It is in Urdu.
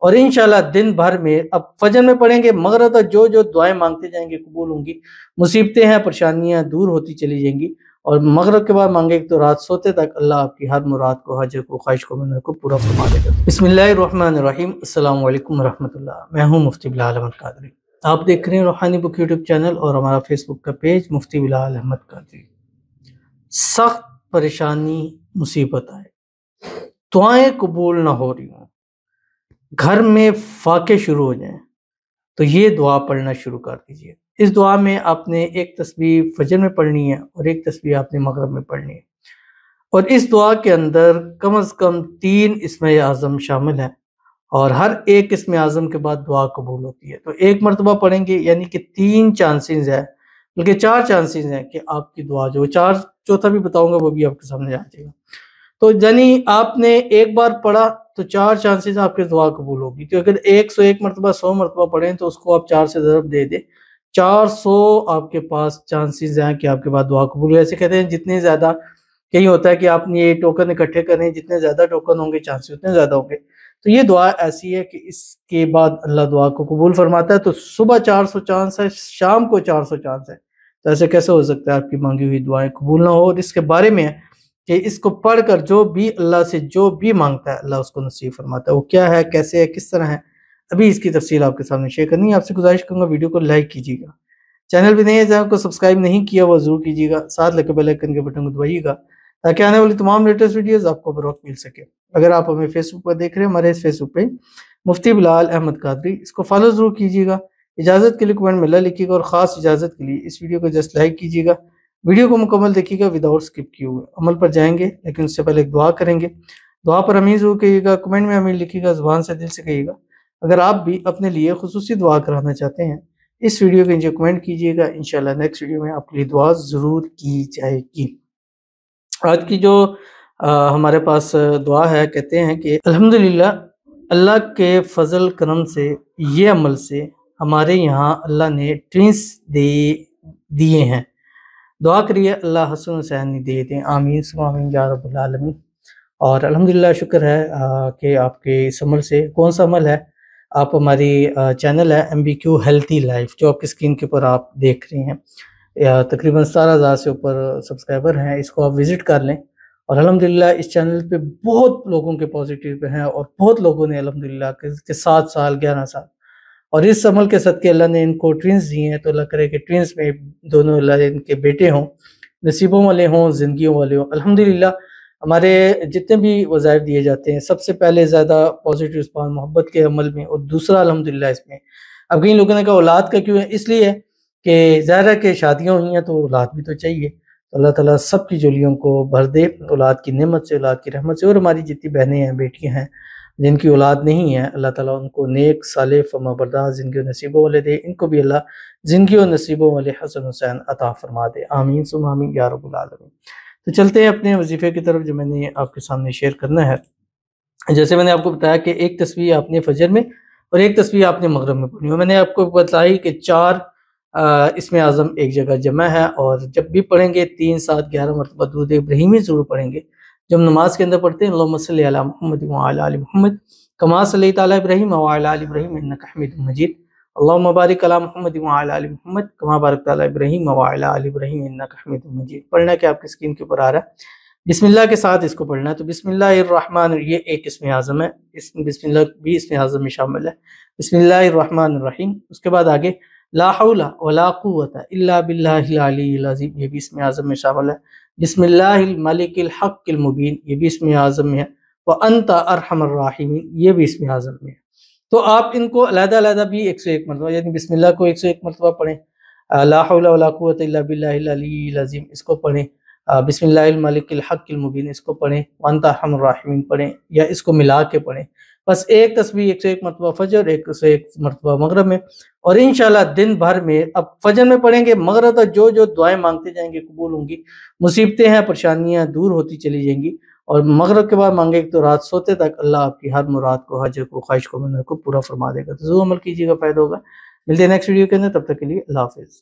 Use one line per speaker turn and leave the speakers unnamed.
اور انشاءاللہ دن بھر میں اب فجر میں پڑھیں گے، مغرب تک جو جو دعائیں مانگتے جائیں گے قبول ہوں گی، مصیبتیں ہیں پریشانیاں دور ہوتی چلی جائیں گی، اور مغرب کے بعد مانگے تو رات سوتے تک اللہ آپ کی ہر مراد کو، حاجت کو، خواہش کو، منت کو پورا فرما دے گا۔ بسم اللہ الرحمن الرحیم۔ السلام علیکم ورحمۃ اللہ۔ میں ہوں مفتی بلال احمد قادری۔ آپ دیکھ رہے ہیں روحانی بک یوٹیوب چینل اور ہمارا فیس بک کا پیج مفتی بلال احمد قادری۔ سخت پریشانی مصیبت آئے، دعائیں قبول نہ ہو رہی ہوں، گھر میں فاقے شروع ہو جائیں، تو یہ دعا پڑھنا شروع کر دیجیے۔ اس دعا میں آپ نے ایک تسبیح فجر میں پڑھنی ہے اور ایک تسبیح آپ نے مغرب میں پڑھنی ہے، اور اس دعا کے اندر کم از کم 3 اسم اعظم شامل ہیں، اور ہر ایک اسم اعظم کے بعد دعا قبول ہوتی ہے۔ تو ایک مرتبہ پڑھیں گے یعنی کہ 3 چانسز ہے، بلکہ 4 چانسز ہیں کہ آپ کی دعا جو چوتھا بھی بتاؤں گا وہ بھی آپ کے سامنے آ جائے گا۔ تو یعنی آپ نے ایک بار پڑھا تو 4 چانسز آپ کی دعا قبول ہوگی۔ تو اگر 101 مرتبہ 100 مرتبہ پڑھیں تو اس کو آپ 4 سے ضرب دے دیں، 400 آپ کے پاس چانسز ہیں کہ آپ کے بعد دعا قبول ہو۔ ایسے کہتے ہیں جتنے زیادہ کہیں ہوتا ہے کہ آپ نے یہ ٹوکن اکٹھے کریں، جتنے زیادہ ٹوکن ہوں گے چانسز اتنے زیادہ ہوں گے۔ تو یہ دعا ایسی ہے کہ اس کے بعد اللہ دعا کو قبول فرماتا ہے۔ تو صبح 400 چانس ہے، شام کو 400 چانس ہے، تو ایسے کیسے ہو سکتا ہے آپ کی مانگی ہوئی دعائیں قبول نہ ہو؟ اور اس کے بارے میں ہے کہ اس کو پڑھ کر جو بھی اللہ سے جو بھی مانگتا ہے اللہ اس کو نصیب فرماتا ہے۔ وہ کیا ہے، کیسے ہے، کس طرح ہے، ابھی اس کی تفصیل آپ کے سامنے شیئر کرنی ہے۔ آپ سے گزارش کروں گا ویڈیو کو لائک کیجیے گا، چینل بھی نہیں ہے چینل کو سبسکرائب نہیں کیا وہ ضرور کیجیے گا، ساتھ لگے بیل آئیکن کے بٹن کو دبائیے گا تاکہ آنے والی تمام لیٹسٹ ویڈیوز آپ کو بروقت مل سکے۔ اگر آپ ہمیں فیس بک پر دیکھ رہے ہیں، ہمارے اس فیس بک پہ مفتی بلال احمد قادری، اس کو فالو ضرور کیجیے گا۔ اجازت کے لیے کمنٹ میں اللہ لکھیے گا، اور خاص اجازت کے لیے اس ویڈیو کو جسٹ لائک کیجیے گا۔ ویڈیو کو مکمل دیکھیے گا وداؤٹ سکپ کیے ہوئے، عمل پر جائیں گے لیکن اس سے پہلے ایک دعا کریں گے۔ دعا پر امین ضرور کہیے گا، کمنٹ میں امین لکھیے گا، زبان سے دل سے کہیے گا۔ اگر آپ بھی اپنے لیے خصوصی دعا کرانا چاہتے ہیں اس ویڈیو کے نیچے کمنٹ کیجیے گا، انشاءاللہ نیکسٹ ویڈیو میں آپ کے لیے دعا ضرور کی جائے گی۔ آج کی جو ہمارے پاس دعا ہے، کہتے ہیں کہ الحمدللہ اللہ کے فضل کرم سے یہ عمل سے ہمارے یہاں اللہ نے ٹوینس دیے ہیں، دعا کریے اللہ حسن حسین دے دیں، آمین ثم آمین یا رب العالمین۔ اور الحمدللہ شکر ہے کہ آپ کے اس عمل سے، کون سا عمل ہے؟ آپ ہماری چینل ہے MBQ ہیلتھی لائف جو آپ کی اسکرین کے اوپر آپ دیکھ رہے ہیں، تقریباً 17,000 سے اوپر سبسکرائبر ہیں، اس کو آپ وزٹ کر لیں۔ اور الحمدللہ اس چینل پہ بہت لوگوں کے پازیٹیو ہیں، اور بہت لوگوں نے الحمدللہ کہ 7 سال 11 سال، اور اس عمل کے صدقے اللہ نے ان کو ٹوینس دیے ہیں، تو اللہ کرے کہ ٹوینس میں دونوں اللہ ان کے بیٹے ہوں، نصیبوں والے ہوں، زندگیوں والے ہوں۔ الحمدللہ ہمارے جتنے بھی وظائف دیے جاتے ہیں، سب سے پہلے زیادہ پازیٹیو رسپانس محبت کے عمل میں، اور دوسرا الحمدللہ اس میں اب کئی لوگوں نے کہا اولاد کا کیوں ہے؟ اس لیے کہ ظاہر ہے کہ شادیاں ہوئی ہیں تو اولاد بھی تو چاہیے، تو اللہ تعالیٰ سب کی جولیوں کو بھر دے اولاد کی نعمت سے، اولاد کی رحمت سے۔ اور ہماری جتنی بہنیں ہیں، بیٹیاں ہیں جن کی اولاد نہیں ہے، اللہ تعالیٰ ان کو نیک صالح فرما بردار زندگی و نصیبوں والے دے، ان کو بھی اللہ زندگی و نصیبوں والے حسن حسین عطا فرما دے، آمین ثم آمین یا رب العالمین۔ تو چلتے ہیں اپنے وظیفے کی طرف جو میں نے آپ کے سامنے شیئر کرنا ہے۔ جیسے میں نے آپ کو بتایا کہ ایک تسبیح آپ نے فجر میں اور ایک تسبیح آپ نے مغرب میں پڑھنی ہے۔ میں نے آپ کو بتائی کہ 4 اسم اعظم ایک جگہ جمع ہے، اور جب بھی پڑھیں گے 3 7 11 مرتبہ درود ابراہیمی ضرور پڑھیں گے۔ جب نماز کے اندر پڑھتے ہیں اللہم صلی علی محمد وعلی آل محمد کما صلیت علی ابراہیم وعلی آل ابراہیم انک حمید مجید، اللہم بارک علی محمد وعلی آل محمد کما بارکت علی ابراہیم وعلی آل ابراہیم انک حمید مجید۔ پڑھنا کہ آپ کی اسکرین کے اوپر آ رہا ہے، بسم اللہ کے ساتھ اس کو پڑھنا ہے۔ تو بسم اللہ الرحمن، یہ ایک اسم اعظم ہے، بسم اللہ بھی اسم اعظم میں شامل ہے۔ بسم اللہ الرحمن الرحیم، اس کے بعد آگے لا حول ولا قوت الا باللہ العلی العظیم، یہ بھی اسم اعظم میں شامل ہے۔ بسم اللہ الملک الحق المبین، یہ بھی اسم اعظم میں ہے۔ وانت ارحم الراحمین، یہ بھی اسم اعظم میں ہے۔ تو آپ ان کو علیحدہ علیحدہ بھی 101 مرتبہ، یعنی بسم اللہ کو 101 مرتبہ پڑھیں، لا حول ولا قوت الا باللہ العلی العظیم اس کو پڑھیں، بسم اللہ الملک الحق المبین اس کو پڑھیں، وانت ارحم الراحمین پڑھیں، یا اس کو ملا کے پڑھیں۔ بس ایک تسبیح 101 مرتبہ فجر، 101 مرتبہ مغرب میں، اور انشاءاللہ دن بھر میں اب فجر میں پڑھیں گے، مغرب تک جو جو دعائیں مانگتے جائیں گے قبول ہوں گی، مصیبتیں ہیں پریشانیاں دور ہوتی چلی جائیں گی، اور مغرب کے بعد مانگے تو رات سوتے تک اللہ آپ کی ہر مراد کو، حاجت کو، خواہش کو، منت کو پورا فرما دے گا۔ تو ضرور عمل کیجیے گا، فائدہ ہوگا۔ ملتے ہیں نیکسٹ ویڈیو کے اندر، تب تک کے لیے اللہ حافظ۔